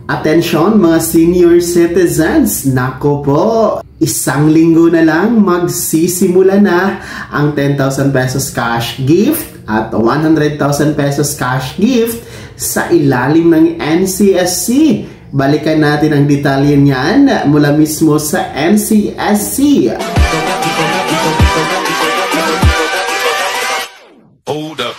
Attention mga senior citizens, nako po, isang linggo na lang magsisimula na ang 10,000 pesos cash gift at 100,000 pesos cash gift sa ilalim ng NCSC. Balikan natin ang detalye niyan mula mismo sa NCSC. Hold up.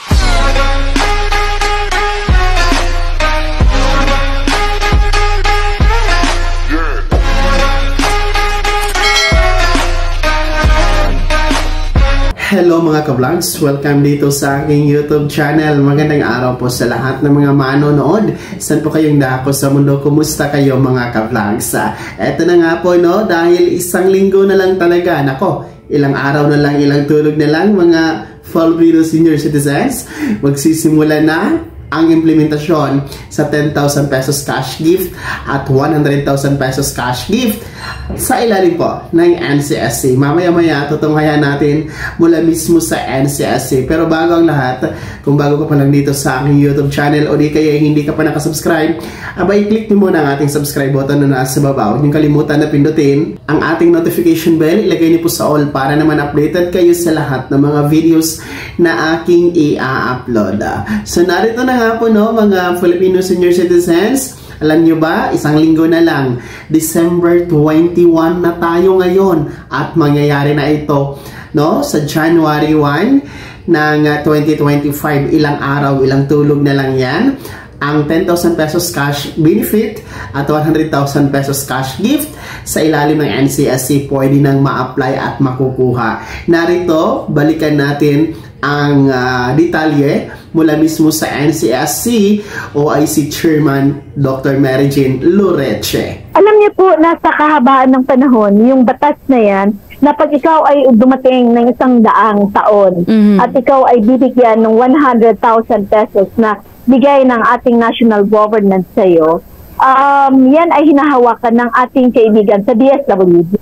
Hello mga ka-vlogs! Welcome dito sa aking YouTube channel. Magandang araw po sa lahat ng mga manonood. Saan po kayong dako sa mundo? Kumusta kayo mga ka-vlogs? Eto na nga po, no? Dahil isang linggo na lang talaga. Nako, ilang araw na lang, ilang tulog na lang mga Filipino senior citizens. Magsisimula na ang implementasyon sa 10,000 pesos cash gift at 100,000 pesos cash gift sa ilalim po ng NCSC. Mamaya-maya tutunghayan natin mula mismo sa NCSC. Pero bago ang lahat, kung bago ka pa lang dito sa aking YouTube channel o di kaya hindi ka pa nakasubscribe, abay click mo muna ang ating subscribe button na nasa baba. Huwag niyong kalimutan na pindutin ang ating notification bell. Ilagay niyo po sa all para naman updated kayo sa lahat ng mga videos na aking i-upload. So narito na nga po, no, mga Filipino senior citizens. Alam nyo ba, isang linggo na lang, December 21 na tayo ngayon at mangyayari na ito, no, sa January 1 ng 2025. Ilang araw, ilang tulog na lang yan. Ang 10,000 pesos cash benefit at 100,000 pesos cash gift sa ilalim ng NCSC pwede nang ma-apply at makukuha. Narito, balikan natin ang detalye mula mismo sa NCSC OIC Chairman Dr. Mary Jane Loreche. Alam niyo po, nasa kahabaan ng panahon, yung batas na yan, na pag ikaw ay dumating ng 100 taon at ikaw ay bibigyan ng 100,000 pesos na bigay ng ating national government sa iyo, yan ay hinahawakan ng ating kaibigan sa DSWD.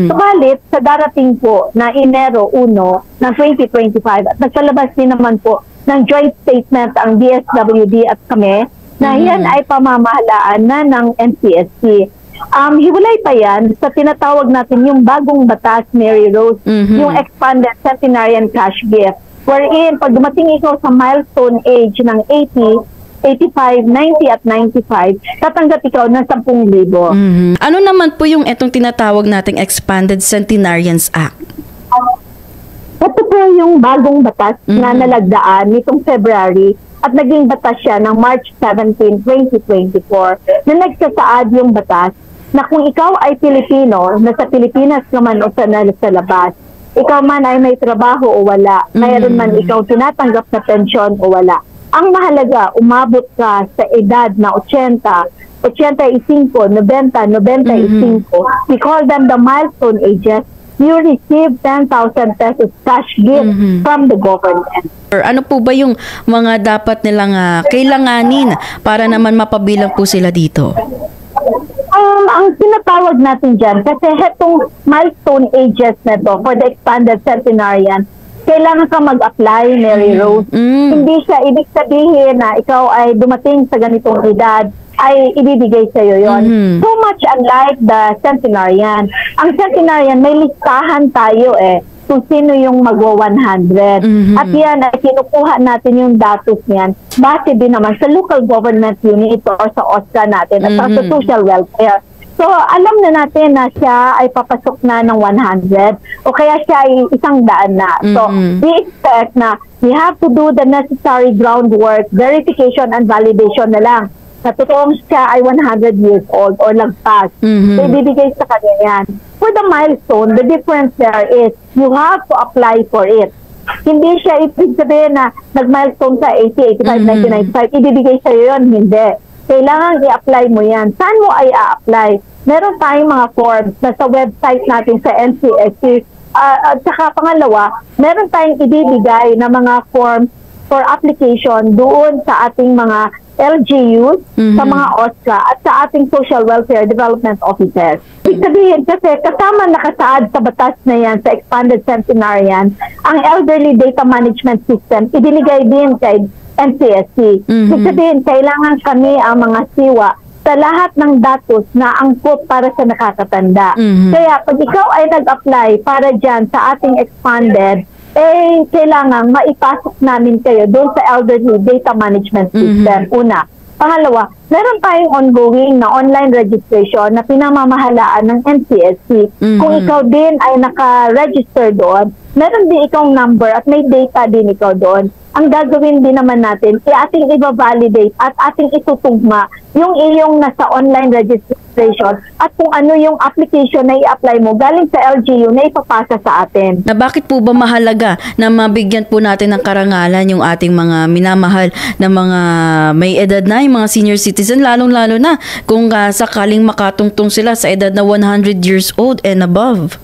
Subalit, sa darating po na Enero 1 ng 2025, at nagkalabas din naman po ng joint statement ang DSWD at kami, na yan ay pamamahalaan na ng NCSC. Hiwalay pa yan sa tinatawag natin yung bagong batas, Mary Rose, yung expanded centenarian cash gift, wherein pag dumating ikaw sa milestone age ng 80, 85, 90 at 95, tatanggap ikaw ng 10,000. Ano naman po yung etong tinatawag nating Expanded Centenarians Act? Ito po yung bagong batas na nalagdaan nitong February at naging batas siya ng March 17, 2024 na nagsasaad yung batas na kung ikaw ay Pilipino, nasa Pilipinas naman o sa labas, ikaw man ay may trabaho o wala, mayroon man ikaw tinatanggap na pensyon o wala. Ang mahalaga, umabot ka sa edad na 80, 85, 90, 95. We call them the milestone ages. You receive 10,000 pesos cash gift from the government. Ano po ba yung mga dapat nilang kailanganin para naman mapabilang po sila dito? Ang tinatawag natin dyan, kasi itong milestone ages na to for the expanded centenarian, kailangan ka mag-apply, Mary Rose. Hindi siya ibig sabihin na ikaw ay dumating sa ganitong edad, ay ibibigay sa iyo yon. So much unlike the centenarian. Ang centenarian, may listahan tayo kung sino yung magwa-100. At yan ay kinukuha natin yung datos niyan base din naman sa local government unit or sa OSCA natin at sa social welfare. So, alam na natin na siya ay papasok na ng 100 o kaya siya ay 100 na. So, we expect na we have to do the necessary groundwork, verification and validation na lang. Sa totoong siya ay 100 years old or lagpas. So, ibibigay sa kanya yan. For the milestone, the difference there is you have to apply for it. Hindi siya ibig sabihin na nag-milestone sa 80, 85, 90, 95, ibibigay sa iyo yun. Hindi. Kailangan i-apply mo yan. Saan mo ay a-apply? Meron tayong mga forms na sa website natin sa NCSC. At saka pangalawa, meron tayong ibibigay na mga forms for application doon sa ating mga LGUs, sa mga OSCA at sa ating Social Welfare Development Offices. Ibig sabihin kasi kasama nakasaad sa batas na yan sa Expanded Centenarian, ang Elderly Data Management System ibinigay din kay NCSC. Ibig sabihin, kailangan kami ang mga siwa sa lahat ng datos na angkop para sa nakakatanda. Kaya pag ikaw ay nag-apply para dyan sa ating expanded, kailangan maipasok namin kayo doon sa Elderly Data Management System. Una. Pangalawa, meron tayong ongoing na online registration na pinamamahalaan ng NCSC. Kung ikaw din ay naka-register doon, meron din ikong number at may data din ikaw doon. Ang gagawin din naman natin, ating i-validate at ating itutugma yung iyong nasa online registration at kung ano yung application na i-apply mo galing sa LGU na ipapasa sa atin. Na bakit po ba mahalaga na mabigyan po natin ng karangalan yung ating mga minamahal na mga may edad na, yung mga senior citizen, lalong-lalo na kung sakaling makatungtong sila sa edad na 100 years old and above?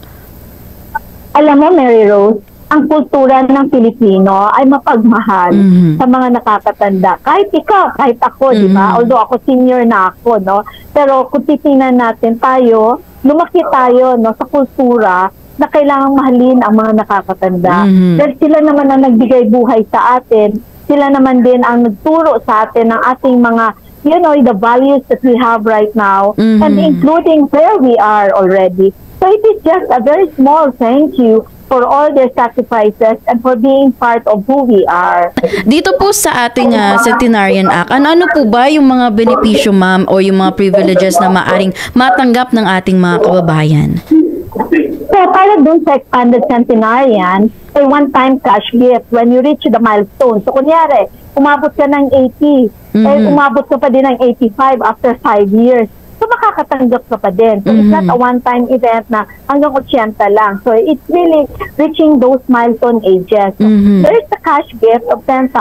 Alam mo, Mary Rose, ang kultura ng Pilipino ay mapagmahal sa mga nakakatanda. Kahit ikaw, kahit ako, di ba? Although ako senior na ako, no? Pero kung titingnan natin tayo, lumaki tayo, no, sa kultura na kailangang mahalin ang mga nakakatanda. Dahil sila naman ang nagbigay buhay sa atin. Sila naman din ang nagturo sa atin ng ating mga, you know, the values that we have right now, and including where we are already. So it is just a very small thank you for all their sacrifices and for being part of who we are. Dito po sa ating Centenarian Act, ano po ba yung mga benepisyo, ma'am, o yung mga privileges na maaring matanggap ng ating mga kababayan? So, para dun sa expanded centenarian, a one-time cash gift when you reach the milestone. So, kunyari, umabot ka ng 80, umabot ka pa din ng 85 after 5 years. So, makakatanggap ka pa din. So, it's not a one-time event na hanggang 80 lang. So, it's really reaching those milestone ages. So, there is a cash gift of 10,000.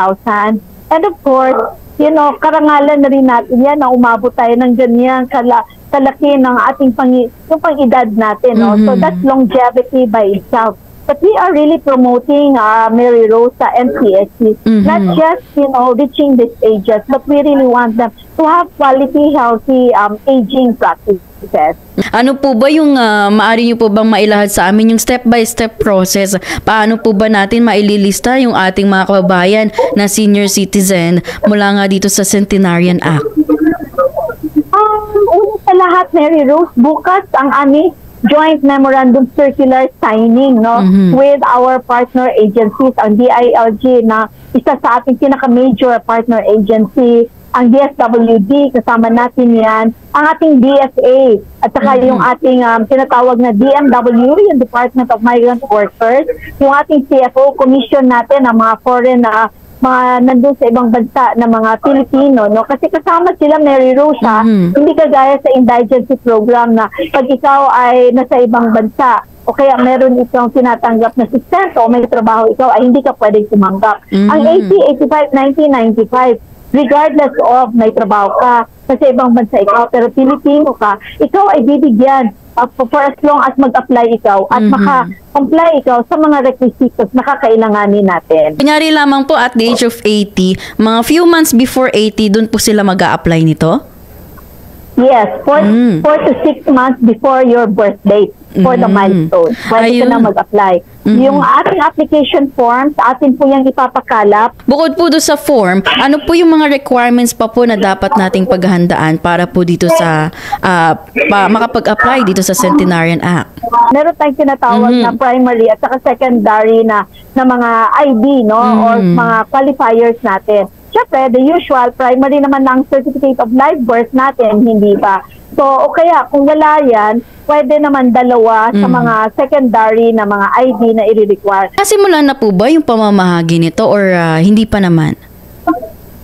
And of course, you know, karangalan na rin natin yan na umabot tayo ng ganyan kalaki ng ating pang-edad natin. No? So, that's longevity by itself. But we are really promoting Mary Rose sa NCSC, not just, you know, reaching these ages, but we really want them to have quality, healthy aging practices. Ano po ba yung maaari nyo po bang mailahad sa amin yung step-by-step process? Paano po ba natin maililista yung ating mga kababayan na senior citizen mula nga dito sa Centenarian Act? Una sa lahat, Mary Rose, bukas ang aming joint memorandum circular signing, no, with our partner agencies, ang DILG na isa sa ating pinaka-major partner agency, ang DSWD, kasama natin yan, ang ating DSA, at saka yung ating tinatawag na DMW, yung Department of Migrant Workers, yung ating CFO, commission natin ang mga foreign mga nandun sa ibang bansa na mga Pilipino, no? Kasi kasama sila, Mary Rose, hindi kagaya sa indigency program na pag ikaw ay nasa ibang bansa o kaya meron itong tinatanggap na sustento o may trabaho ikaw ay hindi ka pwedeng tumanggap. Ang 80, 85, 1995, regardless of may trabaho ka sa ibang bansa ikaw, pero Pilipino ka, ikaw ay bibigyan for as long as mag-apply ikaw at maka-comply ikaw sa mga requisitos na kakailanganin natin. Kunyari lamang po at the age of 80, mga few months before 80, dun po sila mag-a-apply nito? Yes, 4 to 6 months before your birth date for the milestone. Pwede ka na mag-apply. Yung ating application forms, atin po yung ipapakalap. Bukod po doon sa form, ano po yung mga requirements pa po na dapat nating paghandaan para po dito sa makapag-apply dito sa Centenarian Act? Meron tayong tinatawag na primary at saka secondary na mga ID, no, or mga qualifiers natin. Siyempre, the usual, primary naman ng certificate of live birth natin, hindi ba? So, o kaya, kung wala yan, pwede naman dalawa sa mga secondary na mga ID na i-require. Simula na po ba yung pamamahagi nito or hindi pa naman?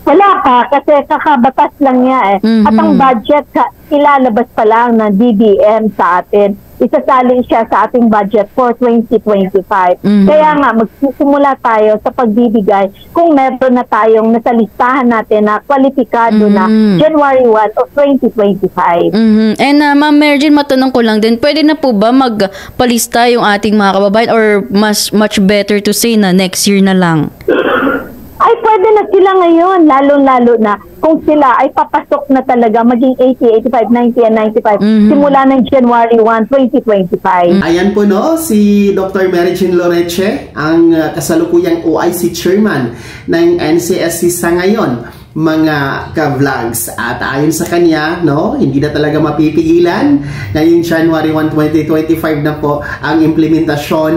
Wala pa, kasi kakabatas lang niya eh. At ang budget, ilalabas pa lang ng DBM sa atin. Isasali siya sa ating budget for 2025. Kaya nga, magsisimula tayo sa pagbibigay kung meron na tayong nasa listahan natin na kwalipikado na January 1 of 2025. And Ma'am Mergin, matanong ko lang din, pwede na po ba magpalista yung ating mga kababayan or much better to say na next year na lang? Ay, pwede na sila ngayon, lalo-lalo na kung sila ay papasok na talaga maging 80, 85, 90, and 95 simula ng January 1, 2025. Ayan po no, si Dr. Mary Jean Loreche, ang kasalukuyang OIC Chairman ng NCSC sa ngayon. mga ka-vlogs. At ayon sa kanya, no, hindi na talaga mapipigilan. Ngayong January 1, 2025 na po ang implementasyon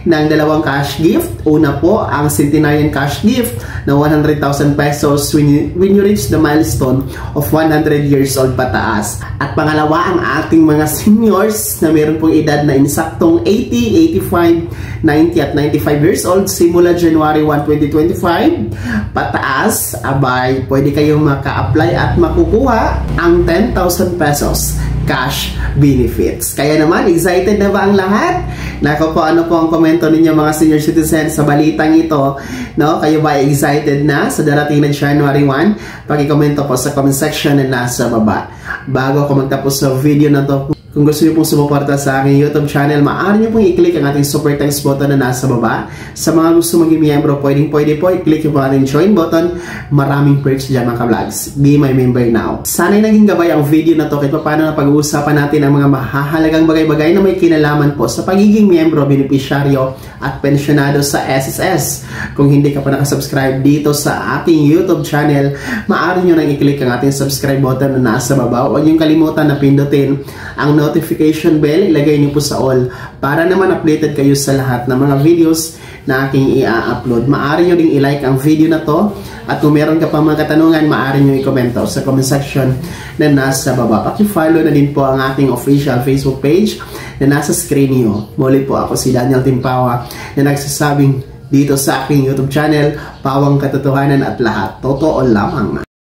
ng dalawang cash gift. Una po, ang centenarian cash gift na 100,000 pesos when you reach the milestone of 100 years old pataas. At pangalawa, ang ating mga seniors na meron pong edad na insaktong 80, 85, 90 at 95 years old simula January 1, 2025 pataas, abay, pwede kayong maka-apply at makukuha ang 10,000 pesos cash benefits. Kaya naman, excited na ba ang lahat? Nako po, ano po ang komento ninyo mga senior citizens sa balitang ito? No? Kayo ba excited na sa darating na January 1? Paki-komento po sa comment section na nasa baba. Bago ako magtapos sa video na to, kung gusto niyo pong sumuporta sa aking YouTube channel, maaari niyo pong i-click ang ating super thanks button na nasa baba. Sa mga gusto maging miyembro, pwede po i-click yung ating join button. Maraming perks dyan mga ka-vlogs. Be my member now. Sana'y naging gabay ang video na to kahit paano na pag-uusapan natin ang mga mahahalagang bagay-bagay na may kinalaman po sa pagiging miyembro, benepisyaryo at pensyonado sa SSS. Kung hindi ka pa nakasubscribe dito sa ating YouTube channel, maaari nyo nang i-click ang ating subscribe button na nasa baba. Huwag niyong kalimutan na pindutin ang notification bell, ilagay niyo po sa all para naman updated kayo sa lahat ng mga videos na aking i-upload. Maaari nyo ring i-like ang video na to at kung meron ka pa mga katanungan, maaari nyo i-komento sa comment section na nasa baba. Paki-follow na din po ang ating official Facebook page na nasa screen nyo. Muli po ako si Daniel Timpawa na nagsasabing dito sa aking YouTube channel, pawang katotohanan at lahat totoo lamang.